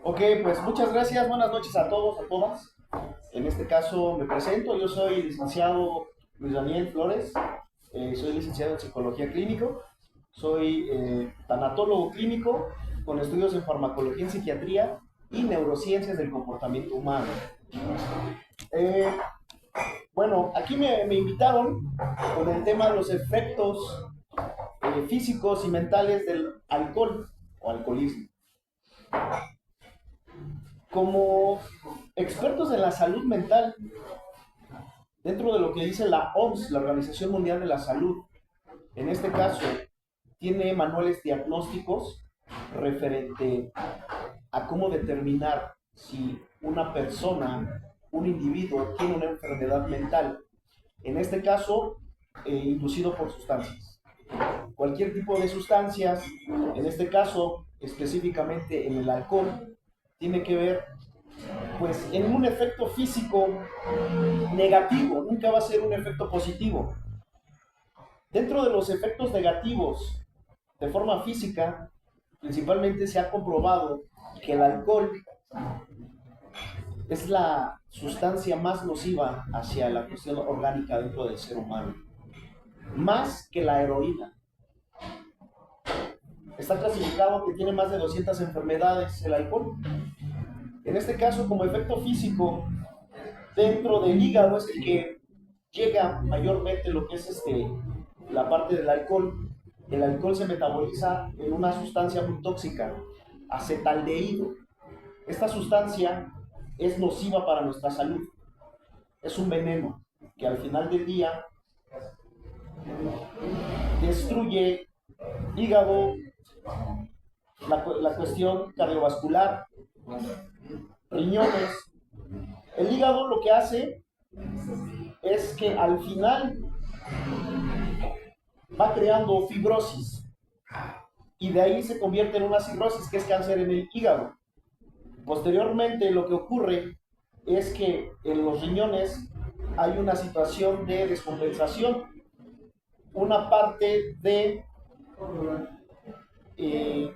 Ok, pues muchas gracias, buenas noches a todos, a todas. En este caso me presento, yo soy el licenciado Luis Daniel Flores, soy licenciado en psicología clínico, soy tanatólogo clínico con estudios en farmacología en psiquiatría y neurociencias del comportamiento humano. Eh, bueno, aquí me invitaron con el tema de los efectos físicos y mentales del alcohol o alcoholismo. Como expertos en la salud mental, dentro de lo que dice la OMS, la Organización Mundial de la Salud, en este caso, tiene manuales diagnósticos referente a cómo determinar si una persona, un individuo, tiene una enfermedad mental. En este caso, inducido por sustancias. Cualquier tipo de sustancias, en este caso, específicamente en el alcohol, tiene que ver pues en un efecto físico negativo, nunca va a ser un efecto positivo. Dentro de los efectos negativos de forma física, principalmente se ha comprobado que el alcohol es la sustancia más nociva hacia la cuestión orgánica dentro del ser humano, más que la heroína. Está clasificado que tiene más de 200 enfermedades el alcohol. En este caso, como efecto físico, dentro del hígado es el que llega mayormente lo que es la parte del alcohol. El alcohol se metaboliza en una sustancia muy tóxica, acetaldehído. Esta sustancia es nociva para nuestra salud. Es un veneno que al final del día destruye hígado, la cuestión cardiovascular, riñones. El hígado lo que hace es que al final va creando fibrosis y de ahí se convierte en una cirrosis, que es cáncer en el hígado. Posteriormente, lo que ocurre es que en los riñones hay una situación de descompensación. Una parte de eh,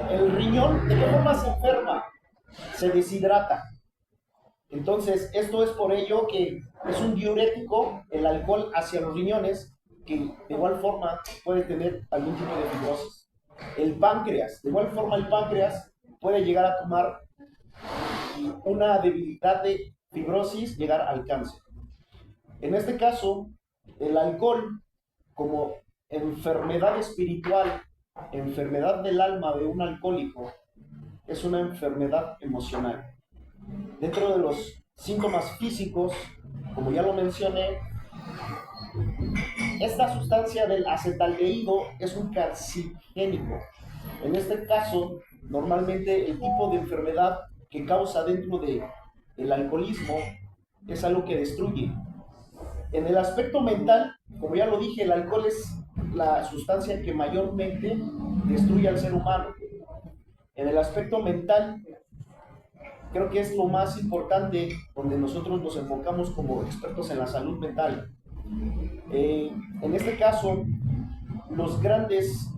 el riñón, ¿de qué forma se enferma? Se deshidrata. Entonces, esto es por ello que es un diurético el alcohol hacia los riñones, que de igual forma puede tener algún tipo de fibrosis. El páncreas, de igual forma el páncreas puede llegar a tomar una debilidad de fibrosis, llegar al cáncer. En este caso, el alcohol como enfermedad espiritual, enfermedad del alma de un alcohólico, es una enfermedad emocional. Dentro de los síntomas físicos, como ya lo mencioné, esta sustancia del acetaldehído es un carcinogénico. En este caso, normalmente el tipo de enfermedad que causa dentro del alcoholismo es algo que destruye. En el aspecto mental, como ya lo dije, el alcohol es la sustancia que mayormente destruye al ser humano. En el aspecto mental, creo que es lo más importante donde nosotros nos enfocamos como expertos en la salud mental. En este caso, los grandes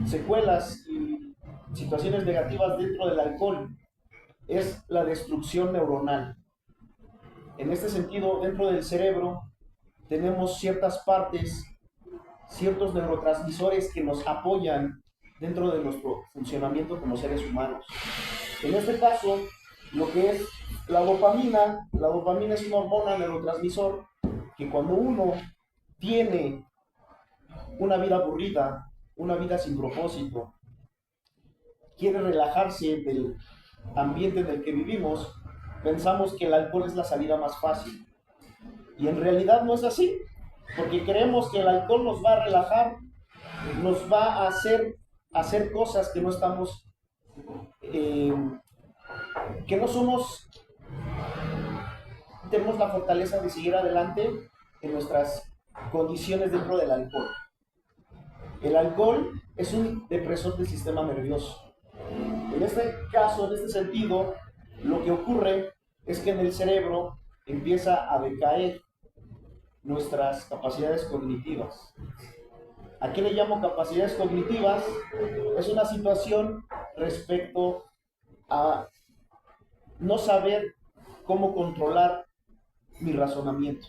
secuelas y situaciones negativas dentro del alcohol es la destrucción neuronal. En este sentido, dentro del cerebro tenemos ciertas partes, ciertos neurotransmisores que nos apoyan dentro de nuestro funcionamiento como seres humanos. En este caso, lo que es la dopamina es una hormona neurotransmisor que cuando uno tiene una vida aburrida, una vida sin propósito, quiere relajarse del ambiente en el que vivimos, pensamos que el alcohol es la salida más fácil. Y en realidad no es así, porque creemos que el alcohol nos va a relajar, nos va a hacer cosas que no estamos, eh, que no somos, tenemos la fortaleza de seguir adelante en nuestras condiciones dentro del alcohol. El alcohol es un depresor del sistema nervioso. En este caso, en este sentido, lo que ocurre es que en el cerebro empieza a decaer nuestras capacidades cognitivas. ¿A qué le llamo capacidades cognitivas? Es una situación respecto a no saber cómo controlar mi razonamiento.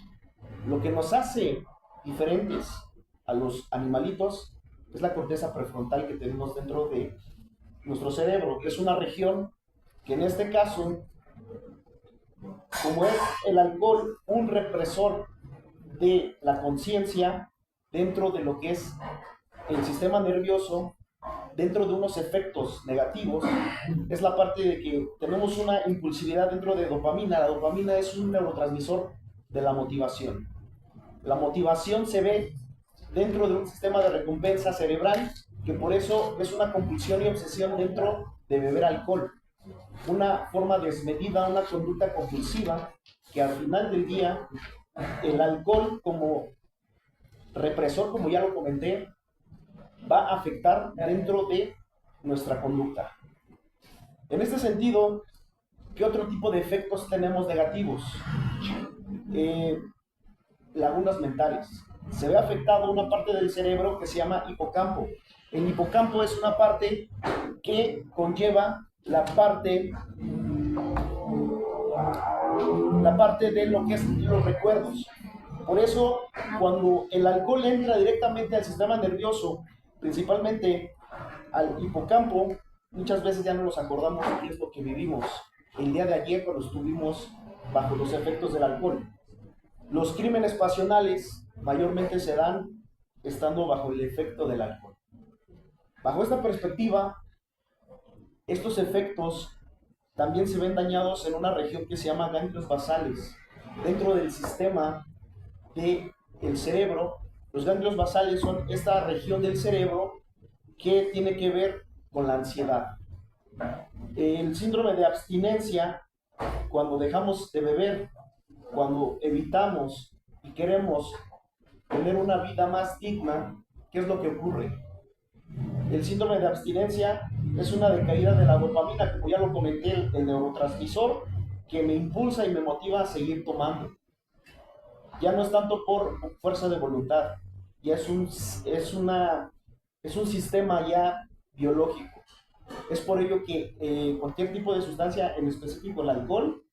Lo que nos hace diferentes a los animalitos es la corteza prefrontal que tenemos dentro de nuestro cerebro. Es una región que en este caso, como es el alcohol un represor de la conciencia dentro de lo que es el sistema nervioso, dentro de unos efectos negativos, es la parte de que tenemos una impulsividad dentro de dopamina. La dopamina es un neurotransmisor de la motivación. La motivación se ve dentro de un sistema de recompensa cerebral, que por eso es una compulsión y obsesión dentro de beber alcohol. Una forma desmedida, una conducta compulsiva, que al final del día, el alcohol como represor, como ya lo comenté, va a afectar dentro de nuestra conducta. En este sentido, ¿qué otro tipo de efectos tenemos negativos? Lagunas mentales. Se ve afectado una parte del cerebro que se llama hipocampo. El hipocampo es una parte que conlleva la parte de lo que es los recuerdos. Por eso, cuando el alcohol entra directamente al sistema nervioso, principalmente al hipocampo, muchas veces ya no nos acordamos de qué es lo que vivimos el día de ayer cuando estuvimos bajo los efectos del alcohol. Los crímenes pasionales mayormente se dan estando bajo el efecto del alcohol. Bajo esta perspectiva, estos efectos también se ven dañados en una región que se llama ganglios basales. Dentro del sistema del cerebro, los ganglios basales son esta región del cerebro que tiene que ver con la ansiedad. El síndrome de abstinencia, cuando dejamos de beber, cuando evitamos y queremos tener una vida más digna, ¿qué es lo que ocurre? El síndrome de abstinencia es una decaída de la dopamina, como ya lo comenté, el neurotransmisor que me impulsa y me motiva a seguir tomando. Ya no es tanto por fuerza de voluntad, ya es un sistema ya biológico. Es por ello que cualquier tipo de sustancia, en específico el alcohol,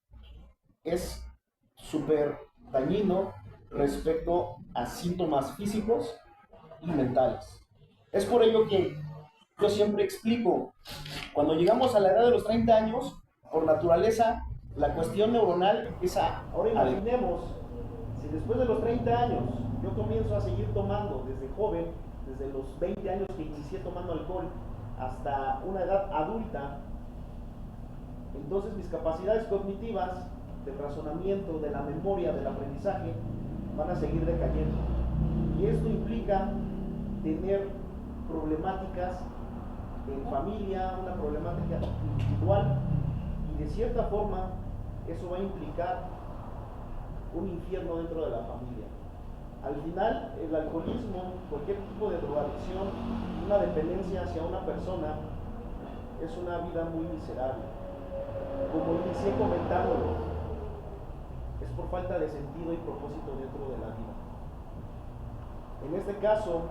es súper dañino respecto a síntomas físicos y mentales. Es por ello que yo siempre explico, cuando llegamos a la edad de los 30 años, por naturaleza, la cuestión neuronal empieza. Ahora imaginemos, si después de los 30 años yo comienzo a seguir tomando desde joven, desde los 20 años que inicié tomando alcohol, hasta una edad adulta, entonces mis capacidades cognitivas, del razonamiento, de la memoria, del aprendizaje, van a seguir decayendo. Y esto implica tener problemáticas en familia, una problemática individual, y de cierta forma eso va a implicar un infierno dentro de la familia. Al final, el alcoholismo, cualquier tipo de drogadicción, una dependencia hacia una persona, es una vida muy miserable. Como inicié comentándolo, es por falta de sentido y propósito dentro de la vida. En este caso,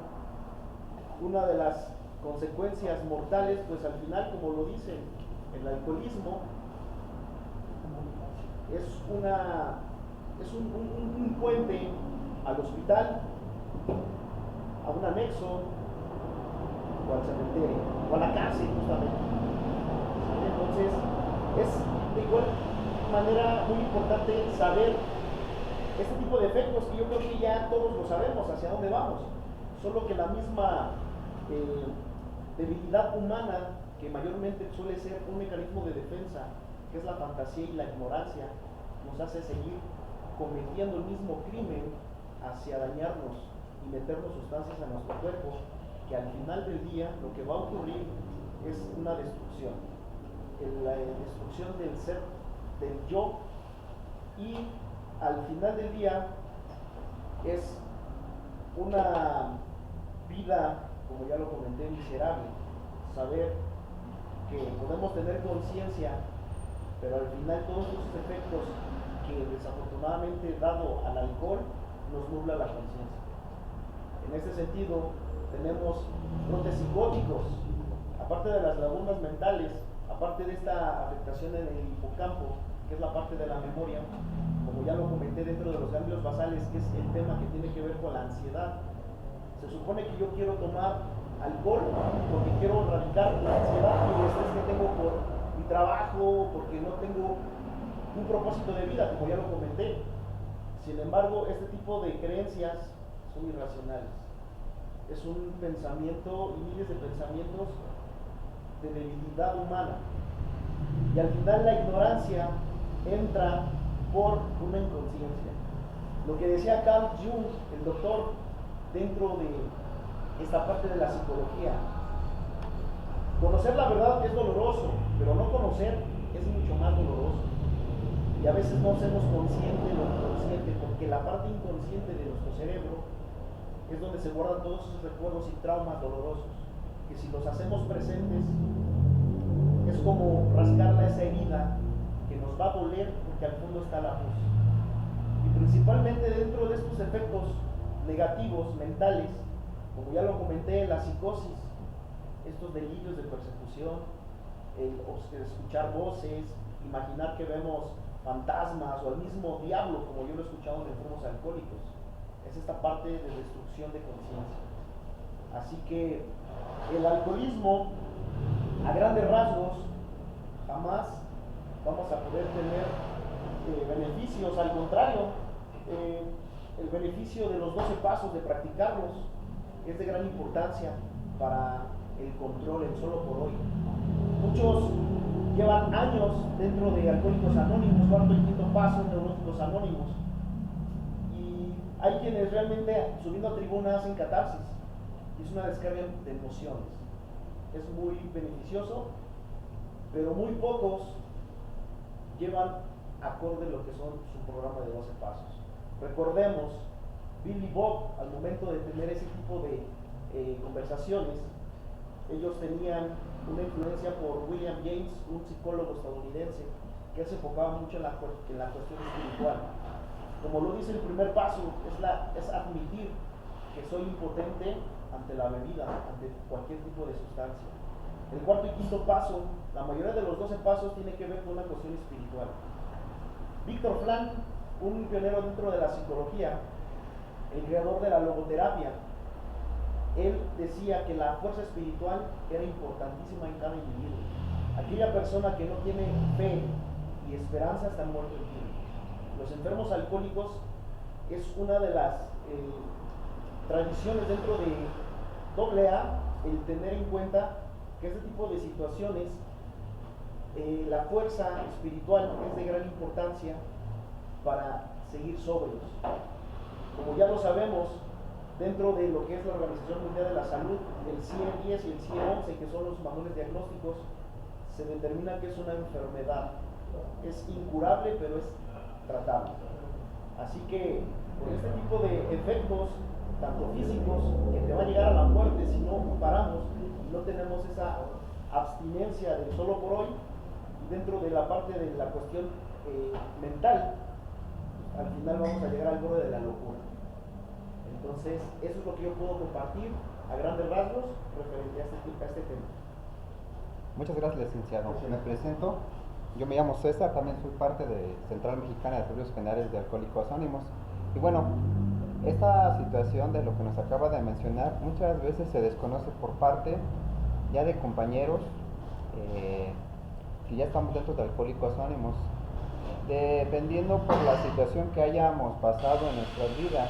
una de las consecuencias mortales, pues al final, como lo dicen, el alcoholismo es un puente al hospital, a un anexo, o al cementerio, o a la cárcel justamente. Entonces, es de igual manera muy importante saber este tipo de efectos, que yo creo que ya todos lo sabemos hacia dónde vamos, solo que la misma debilidad humana, que mayormente suele ser un mecanismo de defensa, que es la fantasía y la ignorancia, nos hace seguir cometiendo el mismo crimen hacia dañarnos y meternos sustancias a nuestro cuerpo, que al final del día lo que va a ocurrir es una destrucción, la destrucción del ser, del yo, y al final del día es una vida, como ya lo comenté, miserable. Saber que podemos tener conciencia, pero al final todos esos efectos que desafortunadamente dado al alcohol nos nubla la conciencia. En este sentido, tenemos brotes psicóticos a aparte de las lagunas mentales, aparte de esta afectación en el hipocampo, que es la parte de la memoria, como ya lo comenté dentro de los ganglios basales, que es el tema que tiene que ver con la ansiedad. Se supone que yo quiero tomar alcohol porque quiero erradicar la ansiedad y el estrés que tengo por mi trabajo, porque no tengo un propósito de vida, como ya lo comenté. Sin embargo, este tipo de creencias son irracionales. Es un pensamiento y miles de pensamientos de debilidad humana. Y al final la ignorancia entra por una inconsciencia. Lo que decía Carl Jung, el doctor, dentro de esta parte de la psicología, conocer la verdad es doloroso, pero no conocer es mucho más doloroso. Y a veces no hacemos consciente de lo inconsciente, porque la parte inconsciente de nuestro cerebro es donde se guardan todos esos recuerdos y traumas dolorosos, que si los hacemos presentes es como rascarle esa herida que nos va a doler porque al fondo está la voz. Y principalmente dentro de estos efectos negativos mentales, como ya lo comenté, la psicosis, estos delirios de persecución, el escuchar voces, imaginar que vemos fantasmas o el mismo diablo, como yo lo he escuchado en enfermos alcohólicos, es esta parte de destrucción de conciencia. Así que el alcoholismo, a grandes rasgos, jamás vamos a poder tener beneficios. Al contrario, el beneficio de los 12 pasos de practicarlos es de gran importancia para el control en solo por hoy. Muchos llevan años dentro de Alcohólicos Anónimos, cuarto y quinto paso, Neuróticos Anónimos, y hay quienes realmente subiendo a tribuna hacen catarsis, y es una descarga de emociones. Es muy beneficioso, pero muy pocos llevan acorde lo que son su programa de 12 pasos. Recordemos, Bill y Bob, al momento de tener ese tipo de conversaciones, ellos tenían una influencia por William James, un psicólogo estadounidense, que se enfocaba mucho en la cuestión espiritual. Como lo dice el primer paso, es admitir que soy impotente ante la bebida, ante cualquier tipo de sustancia. El cuarto y quinto paso, la mayoría de los 12 pasos tiene que ver con una cuestión espiritual. Viktor Frankl, un pionero dentro de la psicología, el creador de la logoterapia, él decía que la fuerza espiritual era importantísima en cada individuo. Aquella persona que no tiene fe y esperanza está muerto en vida. Los enfermos alcohólicos es una de las tradiciones dentro de AA, el tener en cuenta que este tipo de situaciones, la fuerza espiritual es de gran importancia para seguir sobrios. Como ya lo sabemos, dentro de lo que es la Organización Mundial de la Salud, el CIE 10 y el CIE 11, que son los manuales diagnósticos, se determina que es una enfermedad. Es incurable, pero es tratable. Así que, con este tipo de efectos, tanto físicos, que te va a llegar a la muerte si no paramos, no tenemos esa abstinencia de solo por hoy, y dentro de la parte de la cuestión mental, al final vamos a llegar al borde de la locura. Entonces, eso es lo que yo puedo compartir a grandes rasgos referente a este tema. Muchas gracias, licenciado. Me presento. Yo me llamo César, también soy parte de Central Mexicana de Servicios Generales de Alcohólicos Anónimos. Y bueno, esta situación de lo que nos acaba de mencionar muchas veces se desconoce por parte ya de compañeros que ya estamos dentro de Alcohólicos Anónimos, dependiendo por la situación que hayamos pasado en nuestras vidas.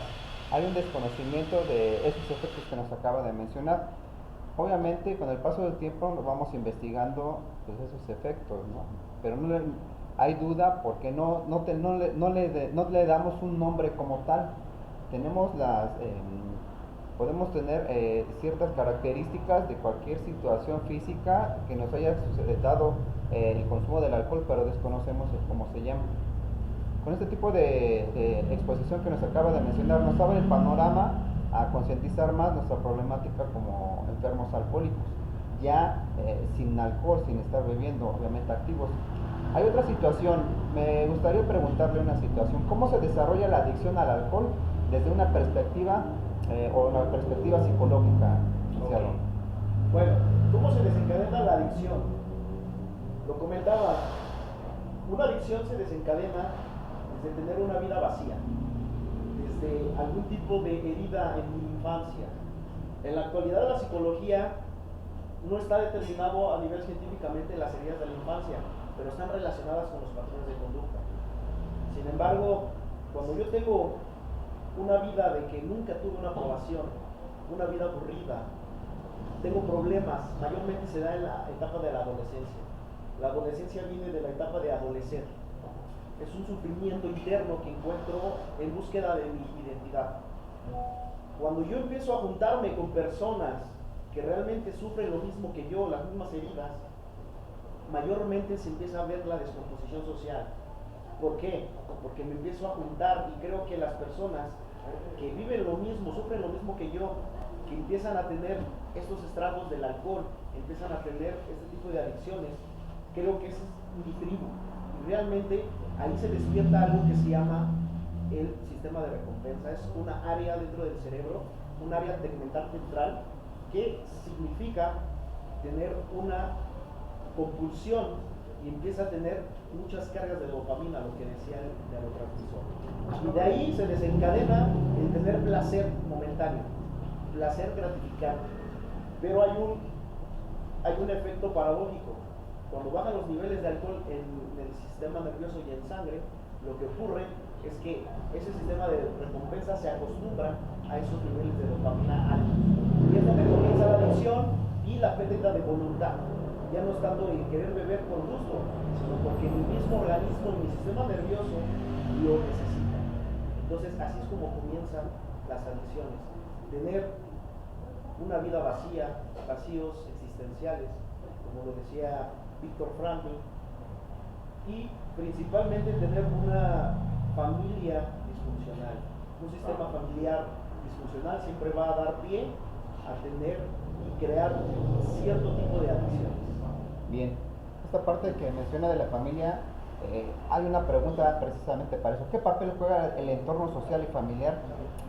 Hay un desconocimiento de esos efectos que nos acaba de mencionar. Obviamente, con el paso del tiempo nos vamos investigando pues, esos efectos, ¿no? Pero no hay duda porque no le damos un nombre como tal. Tenemos podemos tener ciertas características de cualquier situación física que nos haya dado el consumo del alcohol, pero desconocemos cómo se llama. Con este tipo de exposición que nos acaba de mencionar, nos abre el panorama a concientizar más nuestra problemática como enfermos alcohólicos, ya sin alcohol, sin estar bebiendo, obviamente activos. Hay otra situación, me gustaría preguntarle una situación, ¿cómo se desarrolla la adicción al alcohol desde una perspectiva o una perspectiva psicológica? Okay. Bueno, tú ¿Cómo se desencadena la adicción? Lo comentaba, una adicción se desencadena desde tener una vida vacía, desde algún tipo de herida en mi infancia. En la actualidad la psicología no está determinado a nivel científicamente las heridas de la infancia, pero están relacionadas con los patrones de conducta. Sin embargo, cuando yo tengo una vida de que nunca tuve una aprobación, una vida aburrida, tengo problemas, mayormente se da en la etapa de la adolescencia. La adolescencia viene de la etapa de adolecer. Es un sufrimiento interno que encuentro en búsqueda de mi identidad. Cuando yo empiezo a juntarme con personas que realmente sufren lo mismo que yo, las mismas heridas, mayormente se empieza a ver la descomposición social. ¿Por qué? Porque me empiezo a juntar y creo que las personas que viven lo mismo, sufren lo mismo que yo, que empiezan a tener estos estragos del alcohol, empiezan a tener este tipo de adicciones, creo que ese es mi tribu. Y realmente ahí se despierta algo que se llama el sistema de recompensa. Es una área dentro del cerebro, un área tegmental central, que significa tener una compulsión y empieza a tener muchas cargas de dopamina, lo que decía el neurotransmisor. Y de ahí se desencadena el tener placer momentáneo, placer gratificante. Pero hay un efecto paradójico. Cuando bajan los niveles de alcohol en el sistema nervioso y en sangre, lo que ocurre es que ese sistema de recompensa se acostumbra a esos niveles de dopamina altos. Y es donde comienza la adicción y la pérdida de voluntad. Ya no es tanto el querer beber por gusto, sino porque mi mismo organismo y mi sistema nervioso lo necesita. Entonces así es como comienzan las adicciones. Tener una vida vacía, vacíos existenciales, como lo decía Víctor Frankl, y principalmente tener una familia disfuncional. Un sistema familiar disfuncional siempre va a dar pie a tener y crear cierto tipo de adicciones. Bien, esta parte que menciona de la familia, hay una pregunta precisamente para eso. ¿Qué papel juega el entorno social y familiar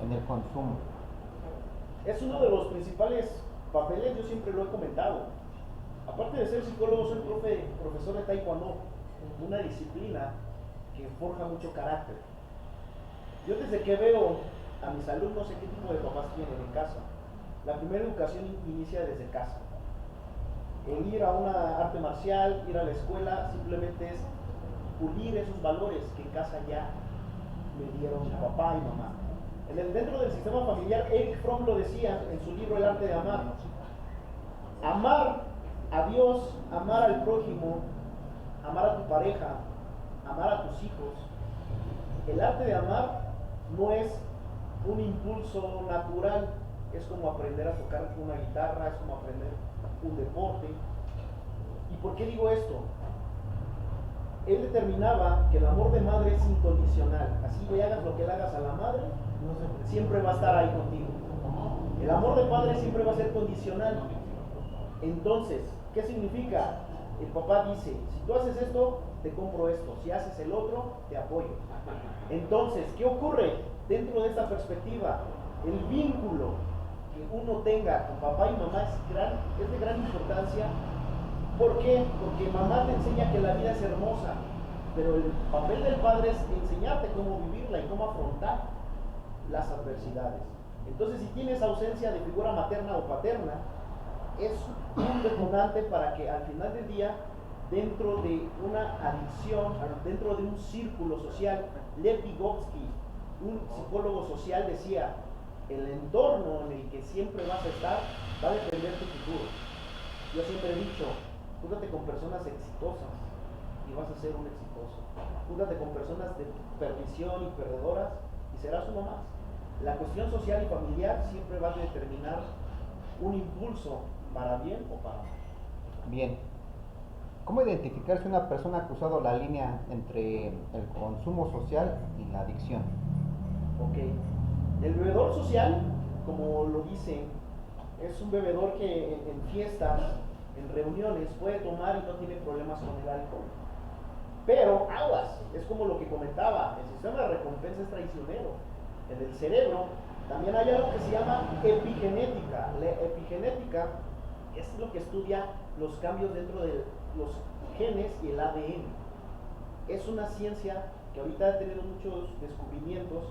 en el consumo? Es uno de los principales papeles, yo siempre lo he comentado. Aparte de ser psicólogo, soy profesor de Taekwondo, una disciplina que forja mucho carácter. Yo desde que veo a mis alumnos, sé qué tipo de papás tienen en casa. La primera educación inicia desde casa. El ir a una arte marcial, ir a la escuela, simplemente es pulir esos valores que en casa ya me dieron papá y mamá. Dentro del sistema familiar, Eric Fromm lo decía en su libro El arte de amar. Amar a Dios, amar al prójimo, amar a tu pareja, amar a tus hijos. El arte de amar no es un impulso natural, es como aprender a tocar una guitarra, es como aprender un deporte. ¿Y por qué digo esto? Él determinaba que el amor de madre es incondicional. Así le hagas lo que le hagas a la madre, siempre va a estar ahí contigo. El amor de padre siempre va a ser condicional. Entonces, ¿qué significa? El papá dice, si tú haces esto, te compro esto. Si haces el otro, te apoyo. Entonces, ¿qué ocurre dentro de esta perspectiva? El vínculo que uno tenga con papá y mamá es de gran importancia. ¿Por qué? Porque mamá te enseña que la vida es hermosa, pero el papel del padre es enseñarte cómo vivirla y cómo afrontar las adversidades. Entonces, si tienes ausencia de figura materna o paterna, es un detonante para que al final del día, dentro de una adicción, dentro de un círculo social, Lev Vygotsky, un psicólogo social, decía, el entorno en el que siempre vas a estar va a depender de tu futuro. Yo siempre he dicho, júntate con personas exitosas y vas a ser un exitoso. Júntate con personas de perdición y perdedoras y serás uno más. La cuestión social y familiar siempre va a determinar un impulso para bien o para mal. Bien. ¿Cómo identificar si una persona ha cruzado la línea entre el consumo social y la adicción? Ok. El bebedor social, como lo dice, es un bebedor que en fiestas, en reuniones, puede tomar y no tiene problemas con el alcohol. Pero aguas, es como lo que comentaba, el sistema de recompensa es traicionero. En el cerebro también hay algo que se llama epigenética. La epigenética es lo que estudia los cambios dentro de los genes y el ADN. Es una ciencia que ahorita ha tenido muchos descubrimientos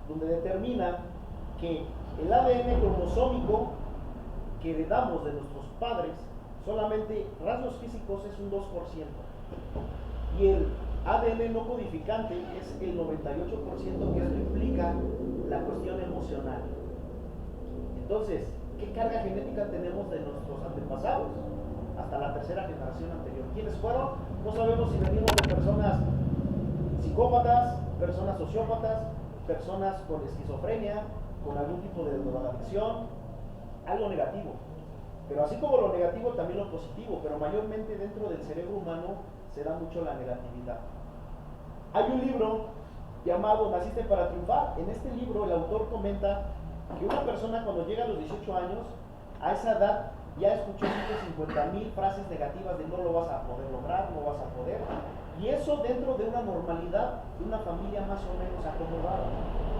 donde determina que el ADN cromosómico que heredamos de nuestros padres, solamente rasgos físicos es un 2%, y el ADN no codificante es el 98%, que esto implica la cuestión emocional. Entonces, ¿qué carga genética tenemos de nuestros antepasados? Hasta la tercera generación anterior. ¿Quiénes fueron? No sabemos si venimos de personas psicópatas, personas sociópatas, personas con esquizofrenia, con algún tipo de drogadicción, algo negativo. Pero así como lo negativo, también lo positivo, pero mayormente dentro del cerebro humano se da mucho la negatividad. Hay un libro llamado Naciste para triunfar. En este libro el autor comenta que una persona cuando llega a los 18 años, a esa edad ya escuchó 150,000 frases negativas de no lo vas a poder lograr, no vas a poder, y eso dentro de una normalidad de una familia más o menos acomodada.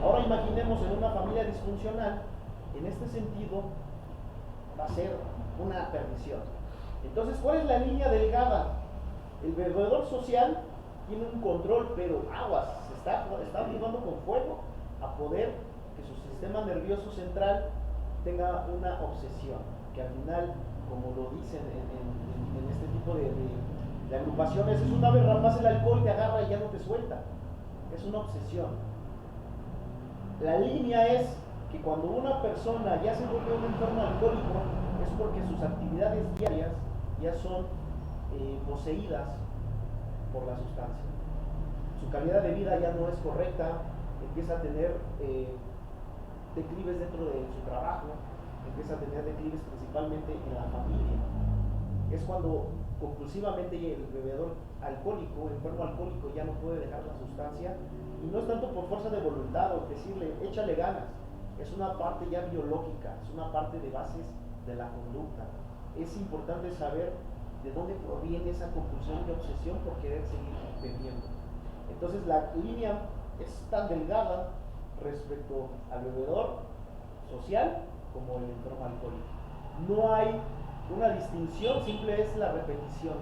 Ahora imaginemos en una familia disfuncional, en este sentido va a ser una perdición. Entonces, ¿cuál es la línea delgada? El veedor social tiene un control, pero aguas, está jugando con fuego a poder que su sistema nervioso central tenga una obsesión, que al final, como lo dicen en este tipo de agrupaciones, es una vez rapaz el alcohol, te agarra y ya no te suelta. Es una obsesión. La línea es que cuando una persona ya se vuelve un enfermo alcohólico, es porque sus actividades diarias ya son poseídas por la sustancia. Su calidad de vida ya no es correcta, empieza a tener declives dentro de su trabajo, empieza a tener declives principalmente en la familia. Es cuando compulsivamente el bebedor alcohólico, el enfermo alcohólico, ya no puede dejar la sustancia, y no es tanto por fuerza de voluntad o decirle échale ganas, es una parte ya biológica, es una parte de bases de la conducta. Es importante saber de dónde proviene esa compulsión y obsesión por querer seguir bebiendo. Entonces la línea es tan delgada respecto al bebedor social como el enfermo alcohólico. No hay una distinción, simple es la repetición,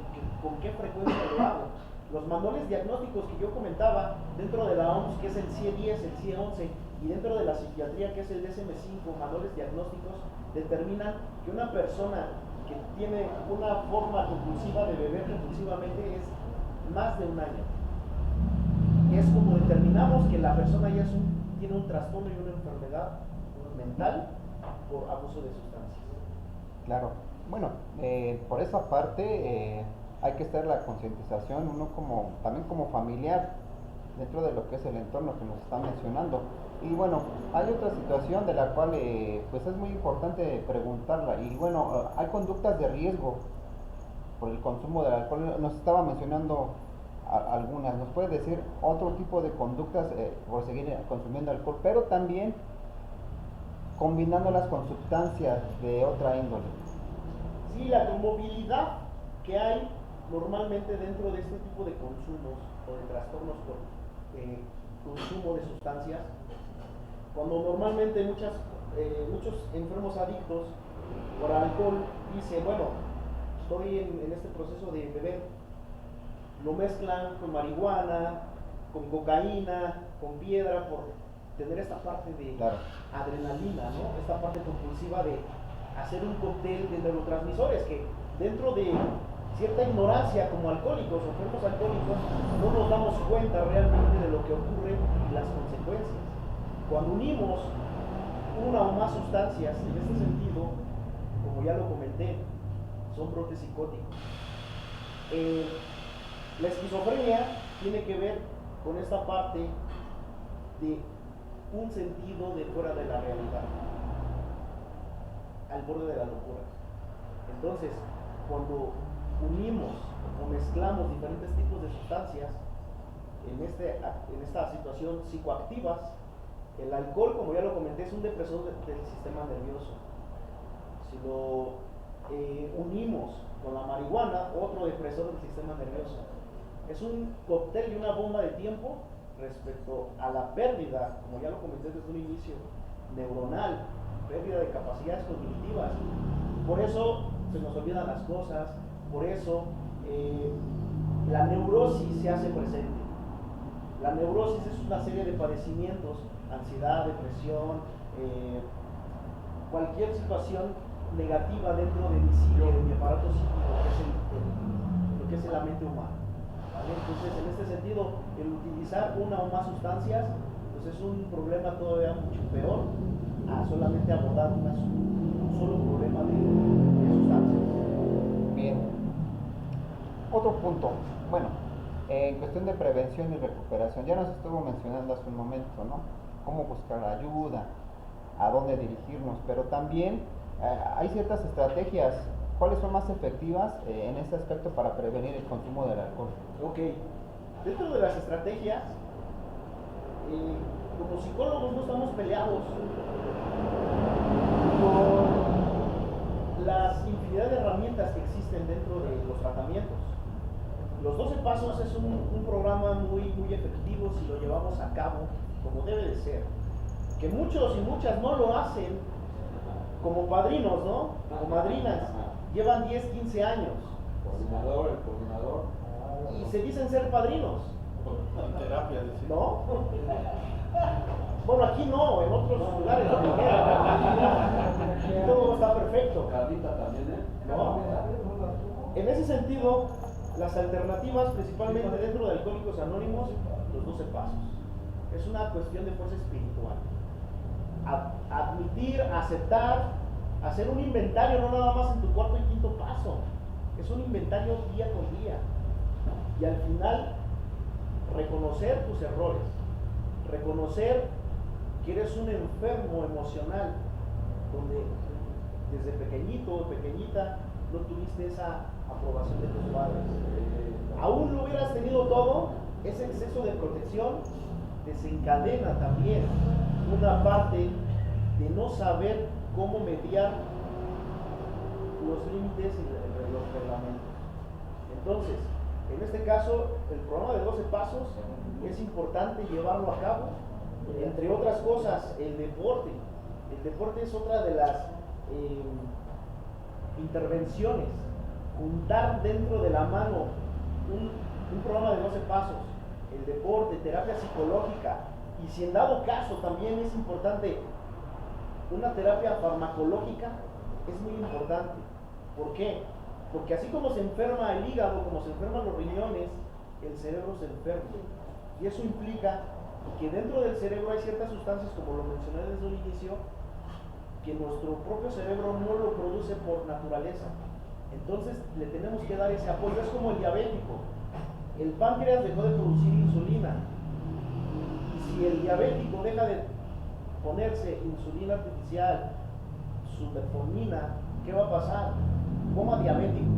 con qué frecuencia lo hago. Los manuales diagnósticos que yo comentaba dentro de la OMS, que es el CIE-10, el CIE-11, y dentro de la psiquiatría, que es el DSM-5, manuales diagnósticos, determinan que una persona que tiene una forma compulsiva de beber compulsivamente es más de un año. Es como determinamos que la persona ya tiene un trastorno y una enfermedad mental por abuso de sustancias. Claro. Bueno, por esa parte hay que estar la concientización, uno también como familiar, dentro de lo que es el entorno que nos está mencionando. Y bueno, hay otra situación de la cual pues es muy importante preguntarla. Y bueno, hay conductas de riesgo por el consumo del alcohol. Nos estaba mencionando algunas. ¿Nos puede decir otro tipo de conductas por seguir consumiendo alcohol, pero también combinándolas con sustancias de otra índole? Sí, la comorbilidad que hay normalmente dentro de este tipo de consumos o de trastornos por consumo de sustancias, cuando normalmente muchos enfermos adictos por alcohol dicen, bueno, estoy en este proceso de beber, lo mezclan con marihuana, con cocaína, con piedra, por tener esta parte de adrenalina, ¿no? Esta parte compulsiva de hacer un cóctel de neurotransmisores que dentro de cierta ignorancia como alcohólicos o enfermos alcohólicos no nos damos cuenta realmente de lo que ocurre y las consecuencias. Cuando unimos una o más sustancias en este sentido, como ya lo comenté, son brotes psicóticos. La esquizofrenia tiene que ver con esta parte de un sentido de fuera de la realidad, al borde de la locura. Entonces, cuando unimos o mezclamos diferentes tipos de sustancias en esta situación psicoactivas, el alcohol, como ya lo comenté, es un depresor del sistema nervioso. Si lo unimos con la marihuana, otro depresor del sistema nervioso. Es un cóctel y una bomba de tiempo respecto a la pérdida, como ya lo comenté desde un inicio, neuronal, pérdida de capacidades cognitivas. Por eso se nos olvidan las cosas, por eso la neurosis se hace presente. La neurosis es una serie de padecimientos, ansiedad, depresión, cualquier situación negativa dentro de mi psique, de mi aparato psíquico, lo que es la mente humana. ¿Vale? Entonces, en este sentido, el utilizar una o más sustancias, pues es un problema todavía mucho peor a solamente abordar un solo problema de sustancias. Bien. Otro punto, bueno, en cuestión de prevención y recuperación, ya nos estuvo mencionando hace un momento, ¿no? Cómo buscar ayuda, a dónde dirigirnos, pero también hay ciertas estrategias. ¿Cuáles son más efectivas en este aspecto para prevenir el consumo del alcohol? Ok, dentro de las estrategias, como psicólogos no estamos peleados con las infinidad de herramientas que existen dentro de los tratamientos. Los 12 pasos es un programa muy efectivo si lo llevamos a cabo como debe de ser. Que muchos y muchas no lo hacen como padrinos, ¿no? Como madrinas. Llevan 10, 15 años. El coordinador. Y se dicen ser padrinos. En terapia, decir. ¿No? Bueno, aquí no, en otros lugares todo está perfecto. Carlita también, ¿eh? ¿No? En ese sentido, las alternativas, principalmente dentro de Alcohólicos Anónimos, los 12 pasos. Es una cuestión de fuerza espiritual. Admitir, aceptar, hacer un inventario, no nada más en tu cuarto y quinto paso. Es un inventario día con día. Y al final, reconocer tus errores. Reconocer que eres un enfermo emocional, donde desde pequeñito o pequeñita no tuviste esa aprobación de tus padres. Aún lo hubieras tenido todo, ese exceso de protección desencadena también una parte de no saber cómo mediar los límites y los reglamentos. Entonces, en este caso, el programa de 12 pasos es importante llevarlo a cabo, entre otras cosas, el deporte. El deporte es otra de las intervenciones. Juntar dentro de la mano un programa de 12 pasos, el deporte, terapia psicológica, y si en dado caso también es importante una terapia farmacológica, es muy importante. ¿Por qué? Porque así como se enferma el hígado, como se enferman los riñones, el cerebro se enferma. Y eso implica que dentro del cerebro hay ciertas sustancias, como lo mencioné desde el inicio, que nuestro propio cerebro no lo produce por naturaleza. Entonces le tenemos que dar ese apoyo. Es como el diabético. El páncreas dejó de producir insulina. Y si el diabético deja de ponerse insulina artificial, su metformina, ¿qué va a pasar? Coma diabético.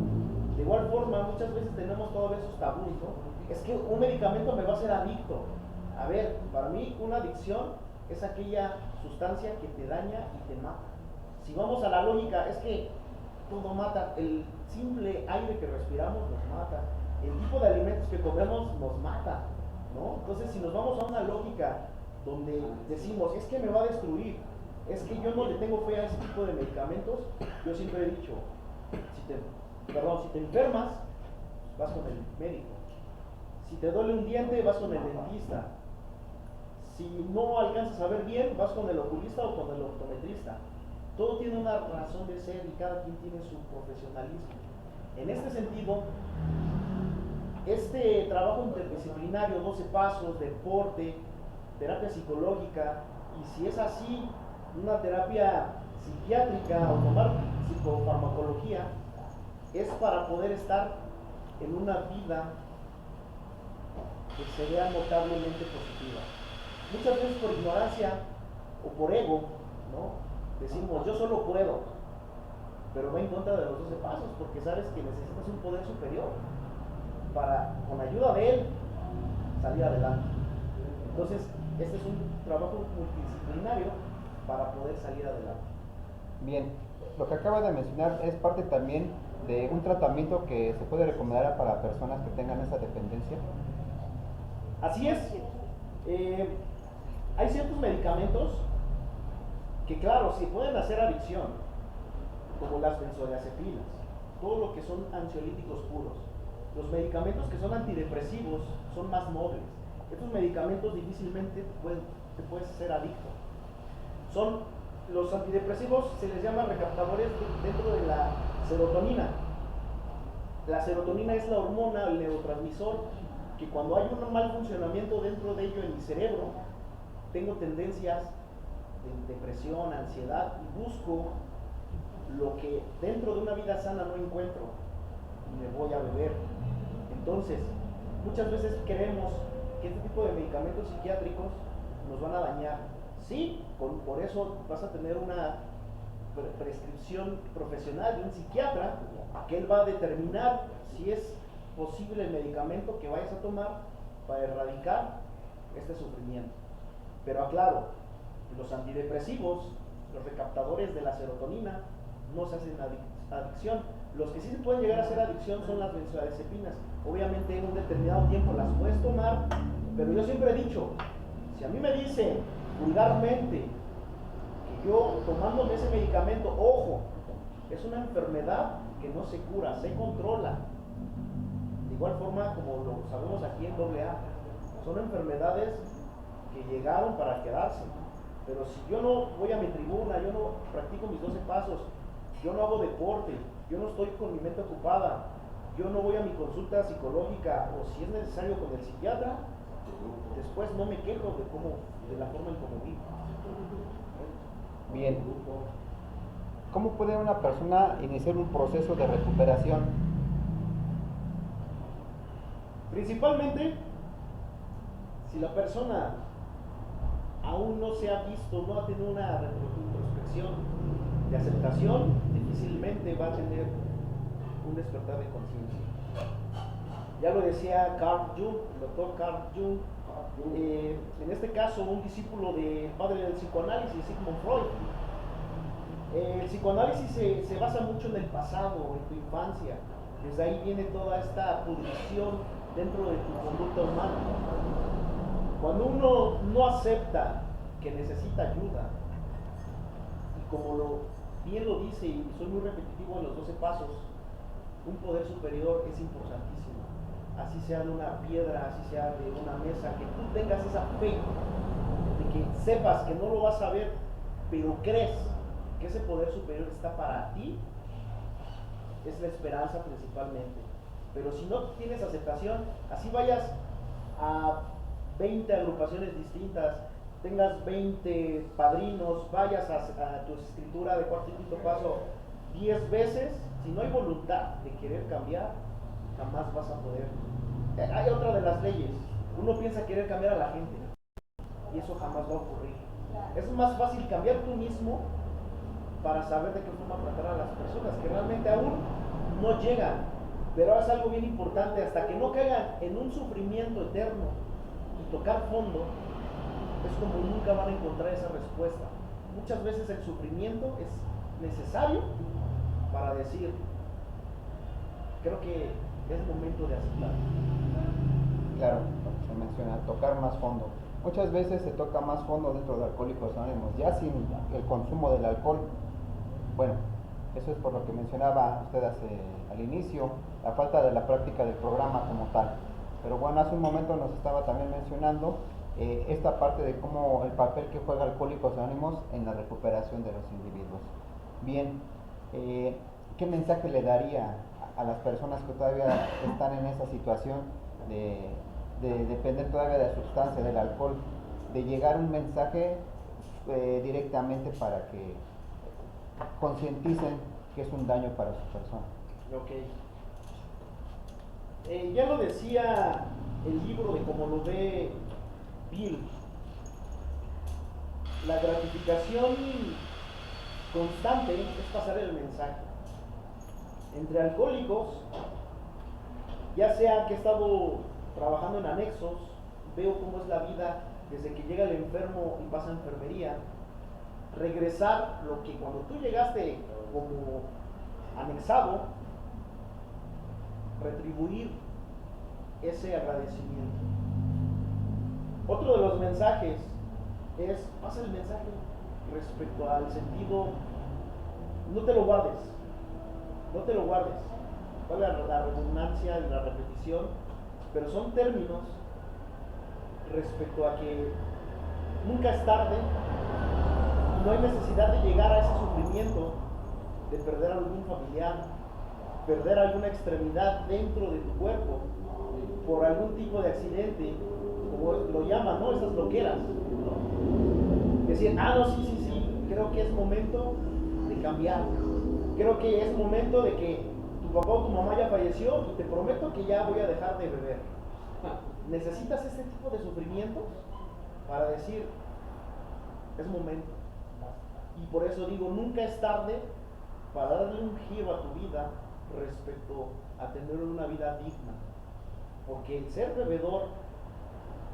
De igual forma, muchas veces tenemos todos esos tabús, ¿no? Es que un medicamento me va a hacer adicto. A ver, para mí una adicción es aquella sustancia que te daña y te mata. Si vamos a la lógica, es que todo mata. El simple aire que respiramos nos mata. El tipo de alimentos que comemos nos mata, ¿no? Entonces, si nos vamos a una lógica donde decimos, es que me va a destruir, es que yo no le tengo fe a ese tipo de medicamentos, yo siempre he dicho, si te enfermas, vas con el médico. Si te duele un diente, vas con el dentista. Si no alcanzas a ver bien, vas con el oculista o con el optometrista. Todo tiene una razón de ser y cada quien tiene su profesionalismo. En este sentido, este trabajo interdisciplinario, 12 pasos, deporte, terapia psicológica, y si es así, una terapia psiquiátrica o tomar psicofarmacología, es para poder estar en una vida que se vea notablemente positiva. Muchas veces por ignorancia o por ego, ¿no? Decimos, yo solo puedo, pero va en contra de los 12 pasos, porque sabes que necesitas un poder superior para, con ayuda de él, salir adelante. Entonces, este es un trabajo multidisciplinario para poder salir adelante. Bien, lo que acaba de mencionar es parte también de un tratamiento que se puede recomendar para personas que tengan esa dependencia. Así es. Hay ciertos medicamentos que, claro, sí pueden hacer adicción, como las benzodiazepinas. todo lo que son ansiolíticos puros. Los medicamentos que son antidepresivos son más nobles. Estos medicamentos difícilmente te puedes ser adicto. Los antidepresivos se les llama recaptadores dentro de la serotonina. La serotonina es la hormona, el neurotransmisor, que cuando hay un mal funcionamiento dentro de ello en mi cerebro, tengo tendencias de depresión, ansiedad, y busco lo que dentro de una vida sana no encuentro y me voy a beber. Entonces, muchas veces creemos que este tipo de medicamentos psiquiátricos nos van a dañar. Sí, por eso vas a tener una prescripción profesional de un psiquiatra, que él va a determinar si es posible el medicamento que vayas a tomar para erradicar este sufrimiento. Pero aclaro, los antidepresivos, los recaptadores de la serotonina, no se hacen adicción. Los que sí se pueden llegar a hacer adicción son las benzodiazepinas. Obviamente en un determinado tiempo las puedes tomar, pero yo siempre he dicho, si a mí me dicen vulgarmente que yo tomándome ese medicamento, ojo, es una enfermedad que no se cura, se controla. De igual forma como lo sabemos aquí en AA, son enfermedades que llegaron para quedarse. Pero si yo no voy a mi tribuna, yo no practico mis 12 pasos, yo no hago deporte, yo no estoy con mi mente ocupada, yo no voy a mi consulta psicológica o si es necesario con el psiquiatra, después no me quejo de la forma en cómo vivo. Bien. ¿Cómo puede una persona iniciar un proceso de recuperación? Principalmente, si la persona aún no se ha visto, no ha tenido una introspección de aceptación, difícilmente va a tener un despertar de conciencia. Ya lo decía Carl Jung, el doctor Carl Jung, en este caso un discípulo del padre del psicoanálisis, Sigmund Freud. El psicoanálisis se basa mucho en el pasado, en tu infancia. Desde ahí viene toda esta pudrición dentro de tu conducta humana. Cuando uno no acepta que necesita ayuda, y como bien lo dice, y soy muy repetitivo en los 12 pasos, un poder superior es importantísimo. Así sea de una piedra, así sea de una mesa, que tú tengas esa fe, de que sepas que no lo vas a ver, pero crees que ese poder superior está para ti, es la esperanza principalmente. Pero si no tienes aceptación, así vayas a 20 agrupaciones distintas, tengas 20 padrinos, vayas a tu escritura de cuarto y quinto paso 10 veces, si no hay voluntad de querer cambiar, jamás vas a poder. Hay otra de las leyes, uno piensa querer cambiar a la gente y eso jamás va a ocurrir. Es más fácil cambiar tú mismo para saber de qué forma tratar a las personas que realmente aún no llegan. Pero es algo bien importante, hasta que no caigan en un sufrimiento eterno y tocar fondo, es como nunca van a encontrar esa respuesta. Muchas veces el sufrimiento es necesario para decir, creo que es momento de aceptar. Claro, se menciona, tocar más fondo. Muchas veces se toca más fondo dentro de Alcohólicos Anónimos, ya sin el consumo del alcohol. Bueno, eso es por lo que mencionaba usted al inicio, la falta de la práctica del programa como tal. Pero bueno, hace un momento nos estaba también mencionando esta parte de cómo el papel que juega Alcohólicos Anónimos en la recuperación de los individuos. Bien, ¿qué mensaje le daría a las personas que todavía están en esa situación de depender todavía de la sustancia, del alcohol, de llegar un mensaje directamente para que concienticen que es un daño para su persona? Ok. Ya lo decía el libro de Cómo lo ve Bill, la gratificación constante es pasar el mensaje. Entre alcohólicos, ya sea que he estado trabajando en anexos, veo cómo es la vida desde que llega el enfermo y pasa a enfermería, regresar lo que cuando tú llegaste como anexado, retribuir ese agradecimiento. Otro de los mensajes es, pasa el mensaje respecto al sentido, no te lo guardes, no te lo guardes. Vale la redundancia y la repetición, pero son términos respecto a que nunca es tarde, no hay necesidad de llegar a ese sufrimiento de perder algún familiar, perder alguna extremidad dentro de tu cuerpo por algún tipo de accidente, como lo llaman, ¿no? Esas loqueras, ¿no? Decir, no, sí, creo que es momento de cambiar, creo que es momento de que tu papá o tu mamá ya falleció y te prometo que ya voy a dejar de beber. Necesitas este tipo de sufrimientos para decir, es momento. Y por eso digo, nunca es tarde para darle un giro a tu vida respecto a tener una vida digna. Porque el ser bebedor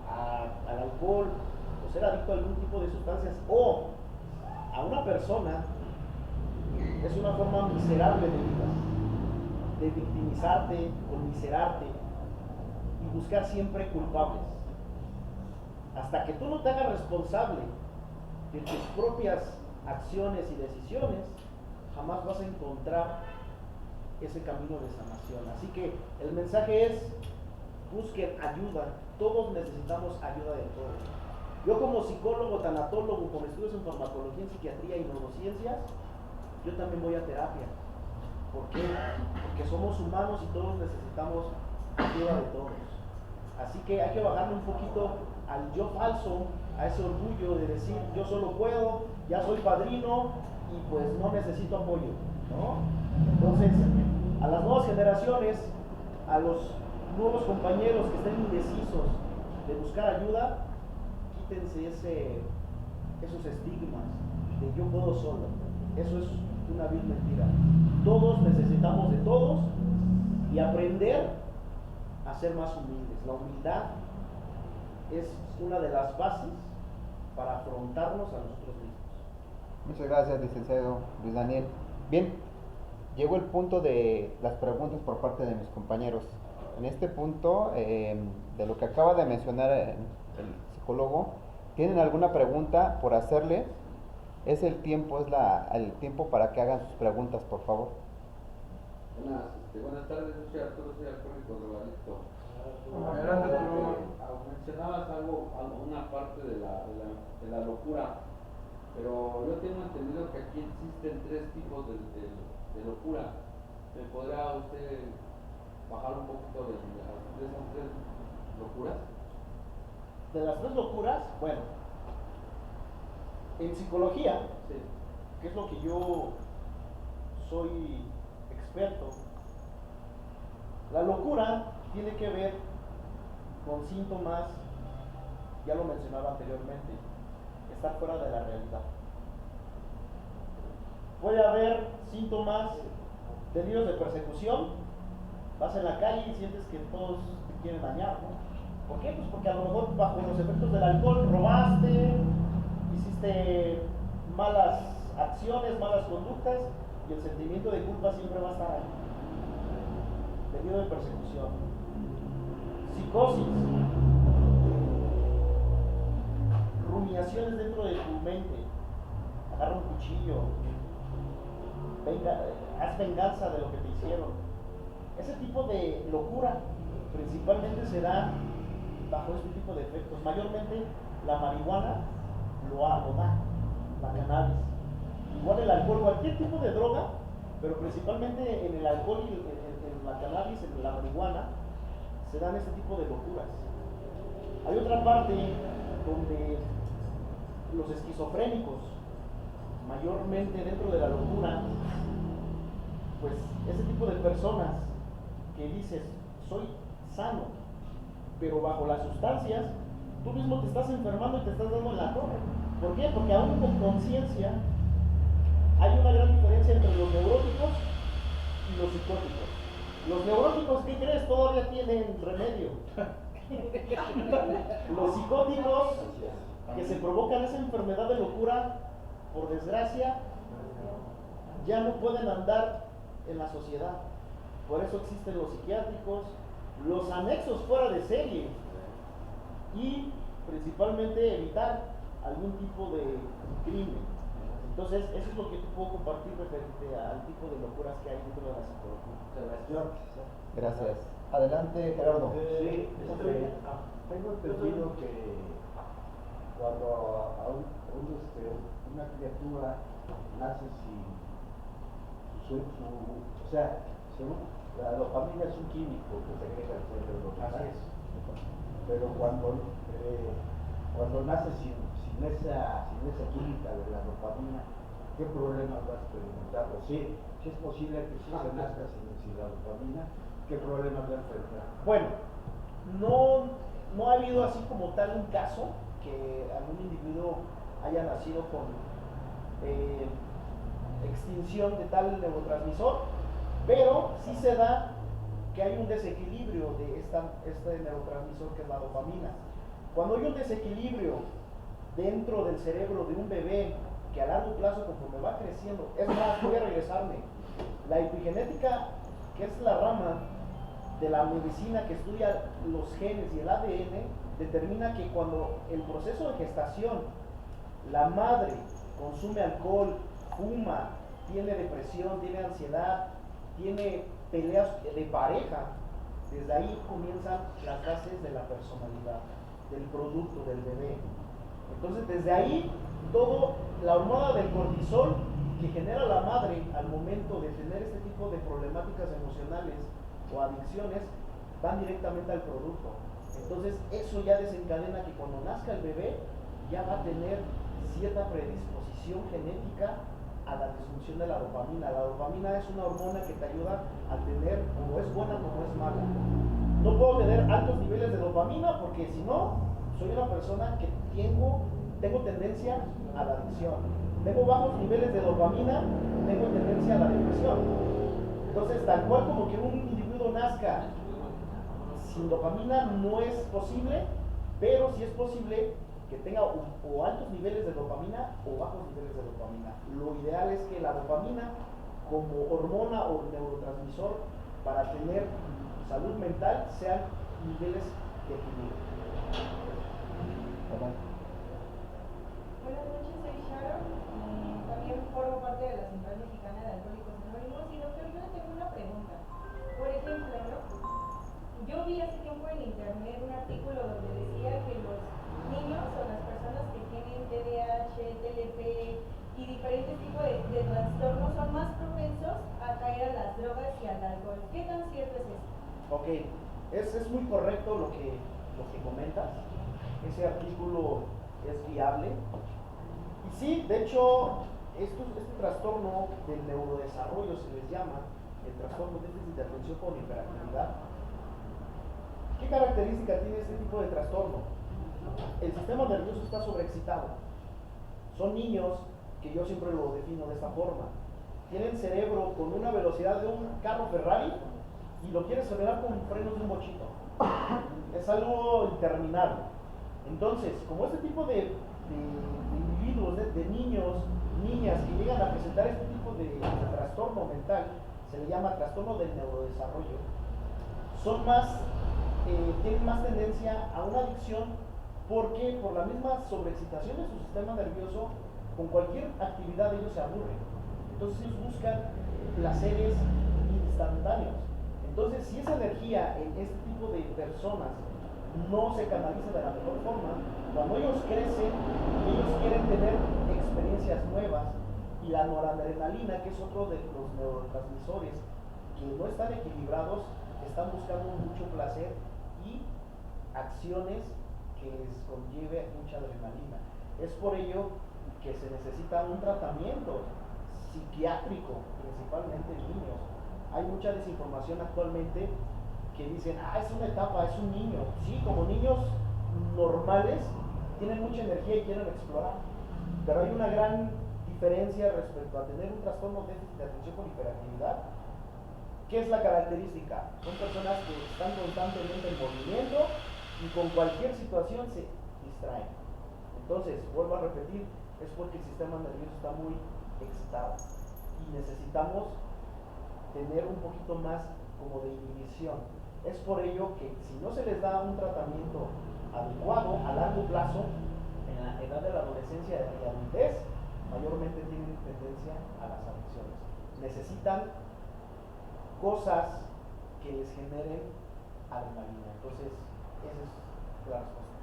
al alcohol o ser adicto a algún tipo de sustancias o a una persona es una forma miserable de vida, de victimizarte, conmiserarte y buscar siempre culpables. Hasta que tú no te hagas responsable de tus propias acciones y decisiones, jamás vas a encontrar ese camino de sanación. Así que el mensaje es, busquen ayuda. Todos necesitamos ayuda de todos. Yo como psicólogo, tanatólogo, con estudios en farmacología, en psiquiatría y neurociencias, yo también voy a terapia. ¿Por qué? Porque somos humanos y todos necesitamos ayuda de todos. Así que hay que bajarle un poquito al yo falso, a ese orgullo de decir yo solo puedo, ya soy padrino y pues no necesito apoyo, ¿no? Entonces, a las nuevas generaciones, a los nuevos compañeros que estén indecisos de buscar ayuda, quítense esos estigmas de yo puedo solo. Eso es una vil mentira. Todos necesitamos de todos y aprender a ser más humildes. La humildad es una de las bases para afrontarnos a nosotros mismos. Muchas gracias, licenciado Luis Daniel. Bien, llegó el punto de las preguntas por parte de mis compañeros. En este punto, de lo que acaba de mencionar el psicólogo, ¿tienen alguna pregunta por hacerle? Es el tiempo para que hagan sus preguntas, por favor. Buenas tardes, yo soy Arturo, soy alcohólico drogadicto. Mencionabas una parte de la locura, pero yo tengo entendido que aquí existen 3 tipos de locura. ¿Me podrá usted bajar un poquito de esas 3 locuras? De las 3 locuras, bueno, en psicología, Sí. que es lo que yo soy experto, la locura tiene que ver con síntomas, ya lo mencionaba anteriormente, estar fuera de la realidad. Puede haber síntomas, delirios de persecución, vas en la calle y sientes que todos te quieren dañar, ¿no? ¿Por qué? Pues porque a lo mejor bajo los efectos del alcohol robaste, hiciste malas acciones, malas conductas y el sentimiento de culpa siempre va a estar ahí. Delirio de persecución. Psicosis. Rumiaciones dentro de tu mente. Agarra un cuchillo. Haz venganza de lo que te hicieron. Ese tipo de locura principalmente se da bajo este tipo de efectos. Mayormente la marihuana lo da, la cannabis. Igual el alcohol, cualquier tipo de droga, pero principalmente en el alcohol y en la cannabis, en la marihuana, se dan este tipo de locuras. Hay otra parte donde los esquizofrénicos, mayormente dentro de la locura, pues ese tipo de personas que dices, soy sano, pero bajo las sustancias, tú mismo te estás enfermando y te estás dando en la torre. ¿Por qué? Porque aún con conciencia hay una gran diferencia entre los neuróticos y los psicóticos. Los neuróticos, ¿qué crees? Todavía tienen remedio. Los psicóticos, que se provocan esa enfermedad de locura, por desgracia, ya no pueden andar en la sociedad. Por eso existen los psiquiátricos, los anexos fuera de serie y principalmente evitar algún tipo de crimen. Entonces, eso es lo que te puedo compartir referente al tipo de locuras que hay dentro de la psicología. Gracias. Adelante, Gerardo. Sí, tengo entendido que cuando una criatura nace sin o sea, la dopamina es un químico que segrega el cerebro, pero cuando nace sin esa química de la dopamina, ¿qué problemas va a experimentar? O sí, es posible que sí se nazca sin la dopamina, ¿qué problemas va a enfrentar? Bueno, no ha habido así como tal un caso que algún individuo haya nacido con extinción de tal neurotransmisor, pero sí se da que hay un desequilibrio de este neurotransmisor que es la dopamina. Cuando hay un desequilibrio dentro del cerebro de un bebé que a largo plazo, conforme va creciendo, es más, voy a regresarme, la epigenética, que es la rama de la medicina que estudia los genes y el ADN, determina que cuando el proceso de gestación, la madre consume alcohol, fuma, tiene depresión, tiene ansiedad, tiene peleas de pareja, desde ahí comienzan las bases de la personalidad, del producto, del bebé. Entonces, desde ahí, toda la hormona del cortisol que genera la madre al momento de tener este tipo de problemáticas emocionales o adicciones, van directamente al producto. Entonces, eso ya desencadena que cuando nazca el bebé, ya va a tener cierta predisposición genética a la disfunción de la dopamina. La dopamina es una hormona que te ayuda a tener, como es buena como es mala. No puedo tener altos niveles de dopamina porque si no, soy una persona que tengo tendencia a la adicción. Tengo bajos niveles de dopamina, tengo tendencia a la depresión. Entonces, tal cual como que un individuo nazca sin dopamina no es posible, pero sí es posible que tenga o altos niveles de dopamina o bajos niveles de dopamina. Lo ideal es que la dopamina, como hormona o neurotransmisor, para tener salud mental, sean niveles de equilibrio. Buenas noches, soy Sharon. También formo parte de la Central Mexicana de Alcohólicos Anónimos. Y doctor, yo tengo una pregunta. Por ejemplo, ¿no? Yo vi hace tiempo en internet un artículo donde decía que los niños o las personas que tienen TDAH, TLP y diferentes tipos de trastornos son más propensos a caer a las drogas y al alcohol. ¿Qué tan cierto es esto? Ok, es muy correcto lo que comentas. Ese artículo es viable. Y sí, de hecho, este trastorno del neurodesarrollo se les llama el trastorno de déficit de atención con hiperactividad. ¿Qué característica tiene este tipo de trastorno? El sistema nervioso está sobreexcitado. Son niños que yo siempre lo defino de esta forma. Tienen cerebro con una velocidad de un carro Ferrari y lo quiere acelerar con frenos de un bochito. Es algo interminable. Entonces, como este tipo de individuos, de niños, niñas que llegan a presentar este tipo de trastorno mental, se le llama trastorno del neurodesarrollo, tienen más tendencia a una adicción porque por la misma sobreexcitación de su sistema nervioso, con cualquier actividad ellos se aburren. Entonces ellos buscan placeres instantáneos. Entonces, si esa energía en este tipo de personas no se canaliza de la mejor forma, cuando ellos crecen, ellos quieren tener experiencias nuevas y la noradrenalina, que es otro de los neurotransmisores que no están equilibrados, están buscando mucho placer y acciones que les conlleve mucha adrenalina. Es por ello que se necesita un tratamiento psiquiátrico, principalmente en niños. Hay mucha desinformación actualmente que dicen, es una etapa, es un niño. Sí, como niños normales tienen mucha energía y quieren explorar, pero hay una gran diferencia respecto a tener un trastorno de déficit de atención con hiperactividad. ¿Qué es la característica? Son personas que están constantemente en movimiento y con cualquier situación se distraen. Entonces, vuelvo a repetir, es porque el sistema nervioso está muy excitado y necesitamos tener un poquito más como de inhibición. Es por ello que si no se les da un tratamiento adecuado a largo plazo, en la edad de la adolescencia y adultez, mayormente tienen tendencia a las adicciones. Necesitan cosas que les generen adrenalina. Entonces, esa es la respuesta.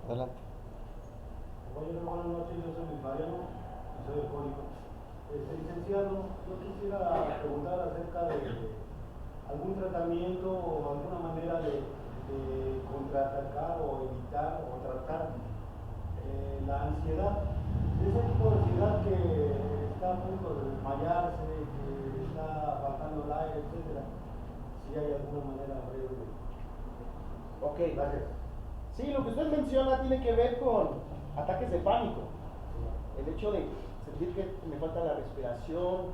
Adelante. Compañero, buenas noches, yo soy Luis Mariano, soy alcohólico. Licenciado, yo quisiera preguntar acerca de algún tratamiento o alguna manera de contraatacar o evitar o tratar la ansiedad, ese tipo de ansiedad que está a punto de desmayarse, que está faltando el aire, etcétera. Si hay alguna manera breve de... Ok, Gracias. sí, lo que usted menciona tiene que ver con ataques de pánico. El hecho de sentir que me falta la respiración,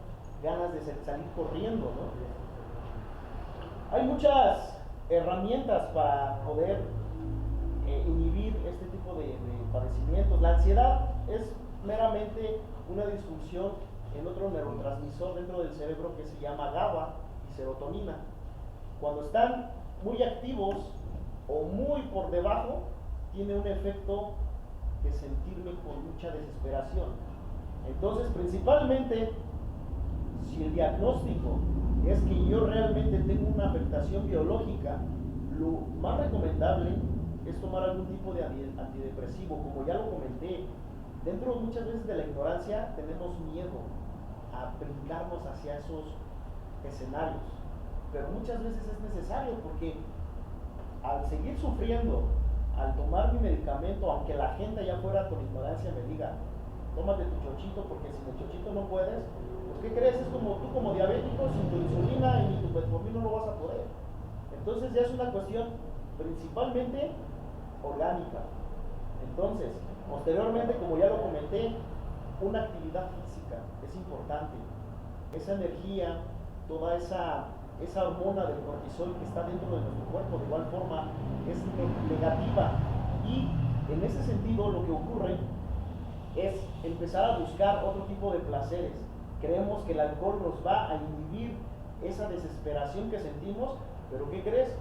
ganas de salir corriendo, ¿no? Hay muchas herramientas para poder inhibir este tipo de padecimientos. La ansiedad es meramente una disfunción en otro neurotransmisor dentro del cerebro que se llama GABA y serotonina. Cuando están muy activos o muy por debajo, tiene un efecto de sentirme con mucha desesperación. Entonces, principalmente, si el diagnóstico es que yo realmente tengo una afectación biológica, lo más recomendable es tomar algún tipo de antidepresivo. Como ya lo comenté, dentro muchas veces de la ignorancia tenemos miedo a brincarnos hacia esos escenarios, pero muchas veces es necesario, porque al seguir sufriendo, al tomar mi medicamento, aunque la gente allá afuera con ignorancia me diga, tómate tu chochito, porque sin el chochito no puedes, pues ¿qué crees? Es como tú como diabético, sin tu insulina y tu metformin no lo vas a poder. Entonces ya es una cuestión principalmente orgánica. Entonces, posteriormente, como ya lo comenté, una actividad física es importante. Esa energía, toda esa hormona del cortisol que está dentro de nuestro cuerpo, de igual forma, es negativa. Y en ese sentido, lo que ocurre es empezar a buscar otro tipo de placeres. Creemos que el alcohol nos va a inhibir esa desesperación que sentimos, pero ¿qué crees?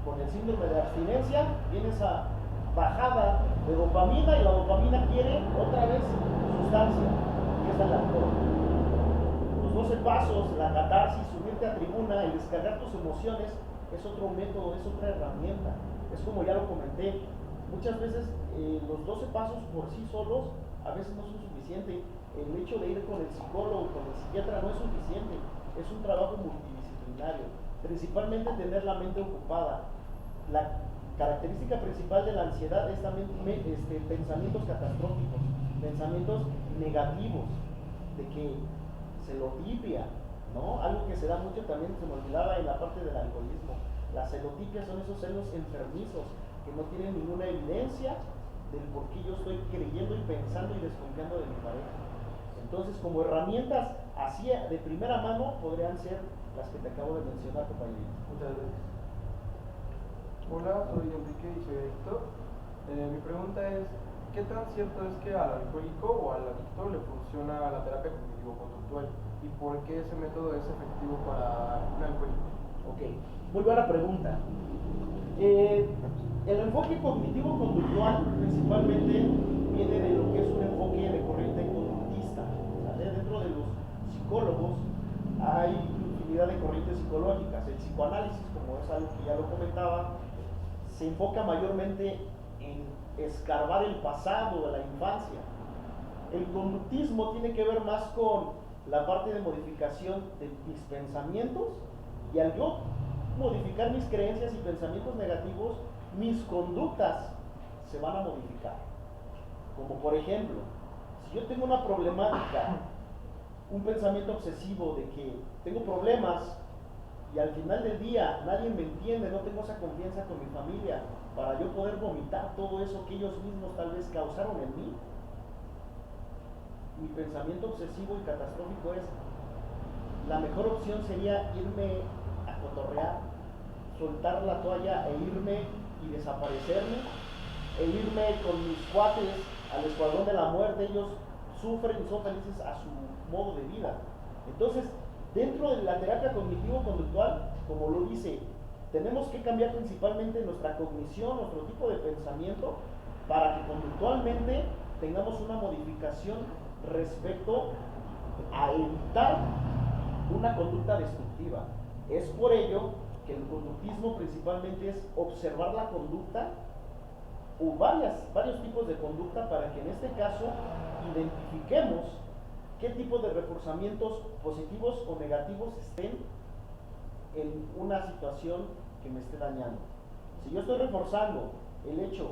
Con el síndrome de abstinencia viene esa bajada de dopamina, y la dopamina quiere otra vez sustancia, que es el alcohol. Los 12 pasos, la catarsis, subirte a tribuna y descargar tus emociones es otro método, es otra herramienta. Es como ya lo comenté, muchas veces los 12 pasos por sí solos a veces no son suficientes. El hecho de ir con el psicólogo, con el psiquiatra no es suficiente, es un trabajo multidisciplinario. Principalmente tener la mente ocupada. La característica principal de la ansiedad es también pensamientos catastróficos, pensamientos negativos, de que celotipia, ¿no? Algo que se da mucho también, se me olvidaba en la parte del alcoholismo. Las celotipias son esos celos enfermizos que no tienen ninguna evidencia del por qué yo estoy creyendo y pensando y desconfiando de mi pareja. Entonces, como herramientas así de primera mano podrían ser las que te acabo de mencionar, compañero. Muchas gracias. Hola, soy Enrique y soy adicto. Mi pregunta es, ¿qué tan cierto es que al alcohólico o al adicto le funciona la terapia cognitivo-conductual? ¿Y por qué ese método es efectivo para un alcohólico? Ok, muy buena pregunta. El enfoque cognitivo-conductual principalmente viene de lo que es un enfoque de corriente conductista. ¿Sale? Dentro de los psicólogos hay infinidad de corrientes psicológicas. El psicoanálisis, como es algo que ya lo comentaba, se enfoca mayormente en escarbar el pasado de la infancia. El conductismo tiene que ver más con la parte de modificación de mis pensamientos, y al yo modificar mis creencias y pensamientos negativos, mis conductas se van a modificar. Como por ejemplo, si yo tengo una problemática, un pensamiento obsesivo de que tengo problemas y al final del día nadie me entiende, no tengo esa confianza con mi familia para yo poder vomitar todo eso que ellos mismos tal vez causaron en mí, mi pensamiento obsesivo y catastrófico es: la mejor opción sería irme a cotorrear, soltar la toalla e irme y desaparecerme, e irme con mis cuates al escuadrón de la muerte. Ellos sufren y son felices a su modo de vida. Entonces, dentro de la terapia cognitivo-conductual, como lo dice, tenemos que cambiar principalmente nuestra cognición, nuestro tipo de pensamiento, para que conductualmente tengamos una modificación respecto a evitar una conducta destructiva. Es por ello que el conductismo principalmente es observar la conducta o varios tipos de conducta para que en este caso identifiquemos qué tipo de reforzamientos positivos o negativos estén en una situación que me esté dañando. Si yo estoy reforzando el hecho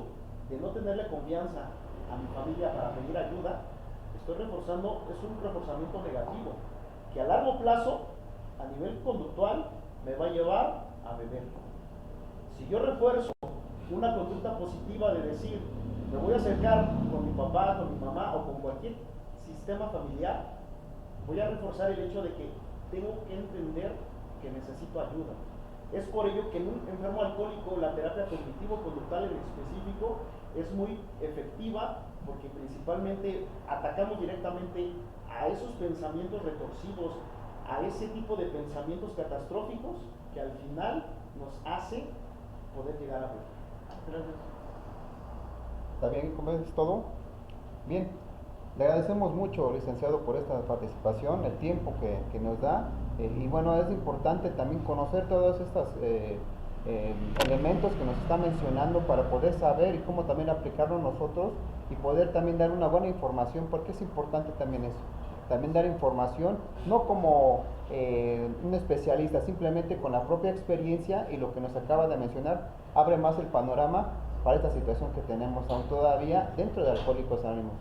de no tenerle confianza a mi familia para pedir ayuda, estoy reforzando, es un reforzamiento negativo, que a largo plazo, a nivel conductual, me va a llevar a beber. Si yo refuerzo una conducta positiva de decir, me voy a acercar con mi papá, con mi mamá o con cualquier sistema familiar, voy a reforzar el hecho de que tengo que entender que necesito ayuda. Es por ello que en un enfermo alcohólico la terapia cognitivo-conductual en específico es muy efectiva, porque principalmente atacamos directamente a esos pensamientos retorcidos, a ese tipo de pensamientos catastróficos que al final nos hace poder llegar a ver. Gracias. ¿Está bien? ¿Cómo es todo? Bien, le agradecemos mucho, licenciado, por esta participación, el tiempo que nos da. Y bueno, es importante también conocer todos estos elementos que nos está mencionando para poder saber y cómo también aplicarlo nosotros y poder también dar una buena información, porque es importante también eso. También dar información, no como un especialista, simplemente con la propia experiencia y lo que nos acaba de mencionar, abre más el panorama para esta situación que tenemos aún todavía dentro de Alcohólicos Anónimos.